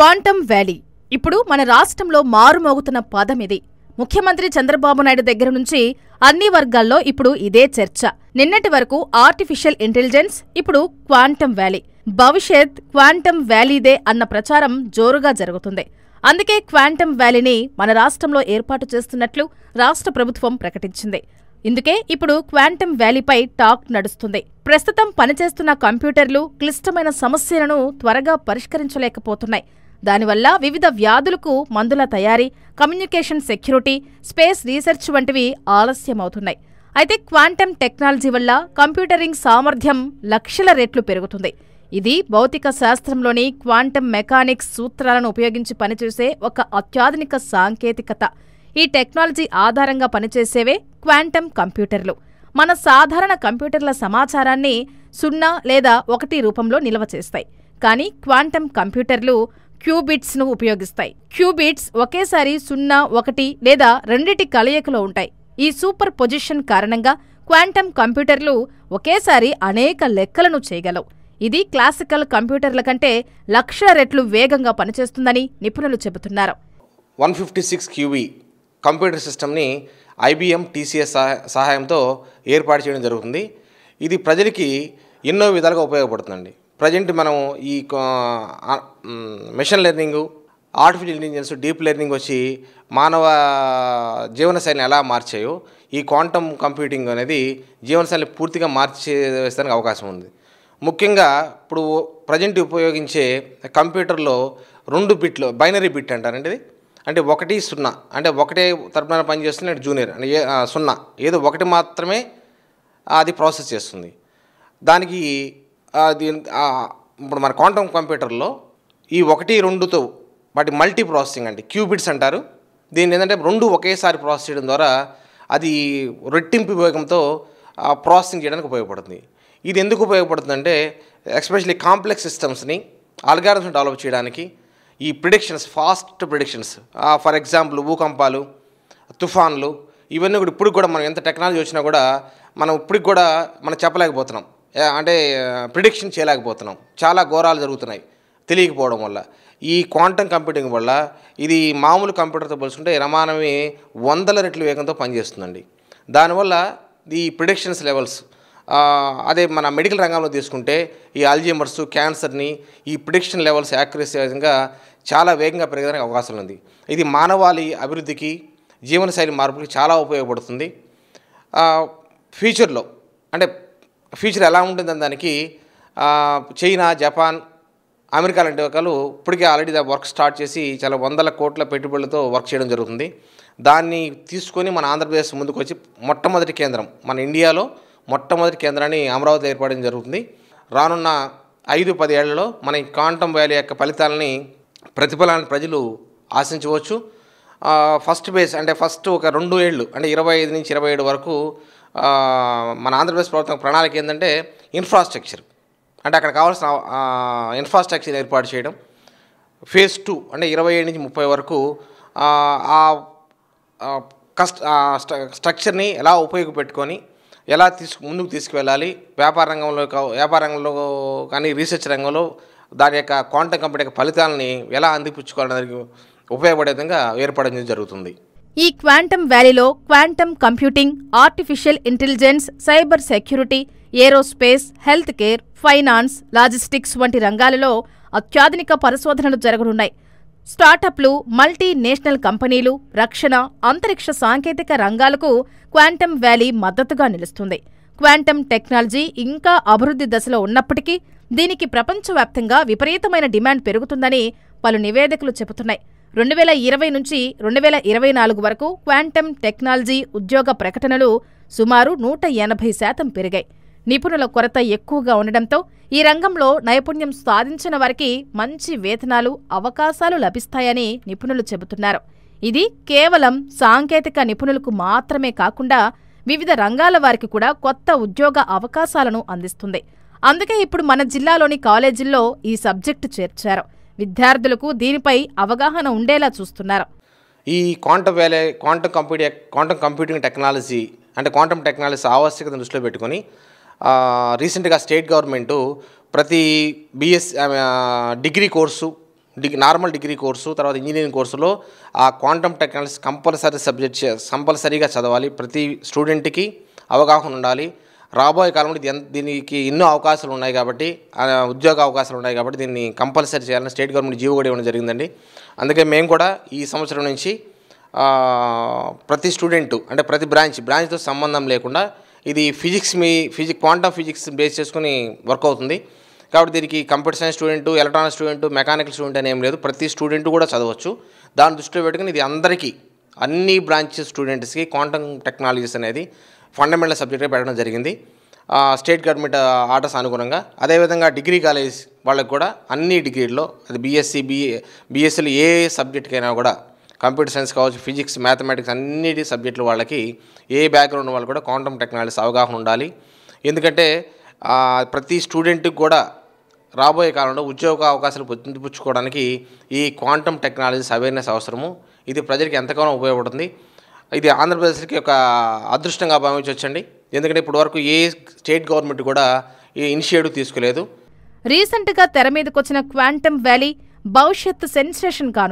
Quantum valley ఇప్పుడు మన రాష్ట్రంలో మారుమోగుతున్న పదం ఇది. ముఖ్యమంత్రి చంద్రబాబు నాయుడు దగ్గర నుంచి అన్ని వర్గాల్లో ఇప్పుడు ఇదే చర్చ. నిన్నటి వరకు ఆర్టిఫిషియల్ ఇంటెలిజెన్స్, ఇప్పుడు క్వాంటమ్ వ్యాలీ. భవిష్యత్ క్వాంటమ్ వ్యాలీదే అన్న ప్రచారం జోరుగా జరుగుతుంది. అందుకే క్వాంటమ్ వ్యాలీని మన రాష్ట్రంలో ఏర్పాటు చేస్తున్నట్లు రాష్ట్ర ప్రభుత్వం ప్రకటించింది. ఇందుకే ఇప్పుడు క్వాంటమ్ వ్యాలీపై టాక్ నడుస్తుంది. ప్రస్తుతం పనిచేస్తున్న కంప్యూటర్లు క్లిష్టమైన సమస్యలను త్వరగా పరిష్కరించలేకపోతున్నాయి. దానివల్ల వివిధ వ్యాధులకు మందుల తయారీ, కమ్యూనికేషన్ సెక్యూరిటీ, స్పేస్ రీసెర్చ్ వంటివి ఆలస్యమవుతున్నాయి. అయితే క్వాంటమ్ టెక్నాలజీ వల్ల కంప్యూటరింగ్ సామర్థ్యం లక్షల రెట్లు పెరుగుతుంది. ఇది భౌతిక శాస్త్రంలోని క్వాంటమ్ మెకానిక్స్ సూత్రాలను ఉపయోగించి పనిచేసే ఒక అత్యాధునిక సాంకేతికత. ఈ టెక్నాలజీ ఆధారంగా పనిచేసేవే క్వాంటమ్ కంప్యూటర్లు. మన సాధారణ కంప్యూటర్ల సమాచారాన్ని 0 లేదా 1 రూపంలో నిల్వ చేస్తాయి. కానీ క్వాంటమ్ కంప్యూటర్లు క్యూబిట్స్ను ఉపయోగిస్తాయి. క్యూబిట్స్ ఒకేసారి 0, 1 లేదా రెండిటి కలయికలో ఉంటాయి. ఈ సూపర్ పొజిషన్ కారణంగా క్వాంటమ్ కంప్యూటర్లు ఒకేసారి అనేక లెక్కలను చేయగలవు. ఇది క్లాసికల్ కంప్యూటర్ల కంటే లక్షల రెట్లు వేగంగా పనిచేస్తుందని నిపుణులు చెబుతున్నారు. 156 QB కంప్యూటర్ సిస్టమ్ని IBM TCS సహాయంతో ఏర్పాటు చేయడం జరుగుతుంది. ఇది ప్రజలకి ఎన్నో విధాలుగా ఉపయోగపడుతుందండి. ప్రజెంట్ మనం ఈ machine learning, artificial intelligence, deep learning వచ్చి మానవ జీవనశైలిని ఎలా మార్చాయో, ఈ క్వాంటమ్ కంప్యూటింగ్ అనేది జీవనశైలిని పూర్తిగా మార్చేస్తానికి అవకాశం ఉంది. ముఖ్యంగా ఇప్పుడు ప్రజెంట్ ఉపయోగించే కంప్యూటర్లో 2 బిట్లు, బైనరీ బిట్ అంటారండి. ఇది అంటే 1, 0 అంటే ఒకటే తరపున పనిచేస్తుంది, జూనియర్ అంటే 0 ఏదో ఒకటి మాత్రమే అది ప్రాసెస్ చేస్తుంది. దానికి ఇప్పుడు మన క్వాంటమ్ కంప్యూటర్లో ఈ 1, 2తో వాటి మల్టీ ప్రాసెసింగ్ అంటే క్యూబిట్స్ అంటారు. దీన్ని ఏంటంటే 2 ఒకేసారి ప్రాసెస్ చేయడం ద్వారా అది రెట్టింపు వేగంతో ప్రాసెసింగ్ చేయడానికి ఉపయోగపడుతుంది. ఇది ఎందుకు ఉపయోగపడుతుందంటే ఎస్పెషల్లీ కాంప్లెక్స్ సిస్టమ్స్ని, ఆల్గారిథమ్స్ని డెవలప్ చేయడానికి, ఈ predictions, fast predictions, for example భూకంపాలు, తుఫాన్లు, ఇవన్నీ కూడా ఇప్పుడు కూడా మనం ఎంత టెక్నాలజీ వచ్చినా కూడా మనం ఇప్పటికి కూడా మనం చెప్పలేకపోతున్నాం, అంటే ప్రిడిక్షన్ చేయలేకపోతున్నాం. చాలా ఘోరాలు జరుగుతున్నాయి తెలియకపోవడం వల్ల. ఈ క్వాంటమ్ కంప్యూటింగ్ వల్ల ఇది మామూలు కంప్యూటర్తో పోల్చుకుంటే రమానమే 100 రెట్ల వేగంతో పనిచేస్తుందండి. దానివల్ల ఈ ప్రిడిక్షన్స్ లెవెల్స్, అదే మన మెడికల్ రంగంలో తీసుకుంటే ఈ అల్జీమర్స్, క్యాన్సర్ని ఈ ప్రిడిక్షన్ లెవెల్స్ యాక్యురసీ విధంగా చాలా వేగంగా పెరగడానికి అవకాశం ఉంది. ఇది మానవాళి అభివృద్ధికి, జీవనశైలి మార్పుకి చాలా ఉపయోగపడుతుంది. ఫ్యూచర్లో అంటే ఫ్యూచర్ ఎలా ఉంటుందని దానికి చైనా, జపాన్, అమెరికా లాంటి వాళ్ళు ఇప్పటికే ఆల్రెడీ వర్క్ స్టార్ట్ చేసి చాలా 100 కోట్ల పెట్టుబడులతో వర్క్ చేయడం జరుగుతుంది. దాన్ని తీసుకొని మన ఆంధ్రప్రదేశ్ ముందుకు వచ్చి మొట్టమొదటి కేంద్రం, మన ఇండియాలో మొట్టమొదటి కేంద్రాన్ని అమరావతిలో ఏర్పడడం జరుగుతుంది. రానున్న 5-10 ఏళ్లలో మన ఈ క్వాంటమ్ వ్యాలీ యొక్క ఫలితాలని, ప్రతిఫలాన్ని ప్రజలు ఆశించవచ్చు. ఫస్ట్ బేస్ అంటే ఫస్ట్ ఒక 2 ఏళ్ళు అంటే 25 నుంచి 27 వరకు మన ఆంధ్రప్రదేశ్ ప్రభుత్వం ప్రణాళిక ఏంటంటే ఇన్ఫ్రాస్ట్రక్చర్, అంటే అక్కడ కావాల్సిన ఇన్ఫ్రాస్ట్రక్చర్ ఏర్పాటు చేయడం. ఫేజ్ 2 అంటే 27 నుంచి 30 వరకు స్ట్రక్చర్ని ఎలా ఉపయోగపెట్టుకొని ఎలా ముందుకు తీసుకువెళ్ళాలి, వ్యాపార రంగంలో కానీ రీసెర్చ్ రంగంలో దాని యొక్క క్వాంటమ్ కంప్యూటర్ యొక్క ఫలితాలని ఎలా అందిపుచ్చుకోవడానికి ఉపయోగపడే విధంగా ఏర్పడడం జరుగుతుంది. ఈ క్వాంటమ్ వ్యాలీలో quantum computing, artificial intelligence, cyber security, aerospace, health care, finance, logistics వంటి రంగాలలో అత్యాధునిక పరిశోధనలు జరగనున్నాయి. స్టార్టప్లు, మల్టీనేషనల్ కంపెనీలు, రక్షణ, అంతరిక్ష సాంకేతిక రంగాలకు క్వాంటమ్ వ్యాలీ మద్దతుగా నిలుస్తుంది. క్వాంటమ్ టెక్నాలజీ ఇంకా అభివృద్ధి దశలో ఉన్నప్పటికీ దీనికి ప్రపంచవ్యాప్తంగా విపరీతమైన డిమాండ్ పెరుగుతుందని పలు నివేదికలు చెబుతున్నాయి. 2020 నుంచి 2024 వరకు క్వాంటమ్ టెక్నాలజీ ఉద్యోగ ప్రకటనలు సుమారు 180% పెరిగాయి. నిపుణుల కొరత ఎక్కువగా ఉండడంతో ఈ రంగంలో నైపుణ్యం సాధించిన వారికి మంచి వేతనాలు, అవకాశాలు లభిస్తాయని నిపుణులు చెబుతున్నారు. ఇది కేవలం సాంకేతిక నిపుణులకు మాత్రమే కాకుండా వివిధ రంగాల వారికి కూడా కొత్త ఉద్యోగ అవకాశాలను అందిస్తుంది. అందుకే ఇప్పుడు మన జిల్లాలోని కాలేజీల్లో ఈ సబ్జెక్టు చేర్చారు. విద్యార్థులకు దీనిపై అవగాహన ఉండేలా చూస్తున్నారు. ఈ క్వాంటమ్ కంప్యూటింగ్ టెక్నాలజీ అంటే క్వాంటమ్ టెక్నాలజీ ఆవశ్యకతను దృష్టిలో పెట్టుకొని రీసెంట్గా స్టేట్ గవర్నమెంటు ప్రతి degree course normal degree course, తర్వాత ఇంజనీరింగ్ కోర్సులో ఆ క్వాంటమ్ టెక్నాలజీ కంపల్సరీగా చదవాలి. ప్రతి స్టూడెంట్కి అవగాహన ఉండాలి. రాబోయే కాలంలో దీనికి ఎన్నో అవకాశాలు ఉన్నాయి కాబట్టి, ఉద్యోగ అవకాశాలు ఉన్నాయి కాబట్టి దీన్ని కంపల్సరీ చేయాలని స్టేట్ గవర్నమెంట్ జీవో కూడా ఇవ్వడం జరిగిందండి. అందుకే మేము కూడా ఈ సంవత్సరం నుంచి ప్రతి స్టూడెంటు అంటే ప్రతి బ్రాంచ్తో సంబంధం లేకుండా ఇది క్వాంటమ్ ఫిజిక్స్ బేస్ చేసుకుని వర్క్ అవుతుంది. కాబట్టి దీనికి computer science student, electronics student, mechanical student అని ఏం లేదు. ప్రతి స్టూడెంటు కూడా చదవచ్చు. దాన్ని దృష్టిలో పెట్టుకుని ఇది అందరికీ, అన్ని బ్రాంచెస్ స్టూడెంట్స్కి క్వాంటమ్ టెక్నాలజీస్ అనేది ఫండమెంటల్ సబ్జెక్ట్గా పెట్టడం జరిగింది స్టేట్ గవర్నమెంట్ ఆర్డర్స్ అనుగుణంగా. అదేవిధంగా డిగ్రీ కాలేజ్ వాళ్ళకి కూడా అన్ని డిగ్రీల్లో, అది బీఎస్సీలు ఏ సబ్జెక్ట్కైనా కూడా, కంప్యూటర్ సైన్స్ కావచ్చు, ఫిజిక్స్, మ్యాథమెటిక్స్ అన్నిటి సబ్జెక్టులు వాళ్ళకి, ఏ బ్యాక్గ్రౌండ్ వాళ్ళు కూడా క్వాంటమ్ టెక్నాలజీస్ అవగాహన ఉండాలి. ఎందుకంటే ప్రతి స్టూడెంట్కి కూడా రాబోయే కాలంలో ఉద్యోగ అవకాశాలు పొందిపుచ్చుకోవడానికి ఈ క్వాంటమ్ టెక్నాలజీస్ అవేర్నెస్ అవసరము. ఇది ప్రజలకు ఎంతగానో ఉపయోగపడుతుంది. ఇది ఆంధ్రప్రదేశ్కి ఒక అదృష్టంగా భావించవచ్చండి. ఎందుకంటే ఇప్పటి వరకు ఏ స్టేట్ గవర్నమెంట్ కూడా ఈ ఇనిషియేటివ్ తీసుకోలేదు. రీసెంట్గా తెర మీదకొచ్చిన క్వాంటమ్ వ్యాలీ భవిష్యత్తు సెన్సేషన్ కాను.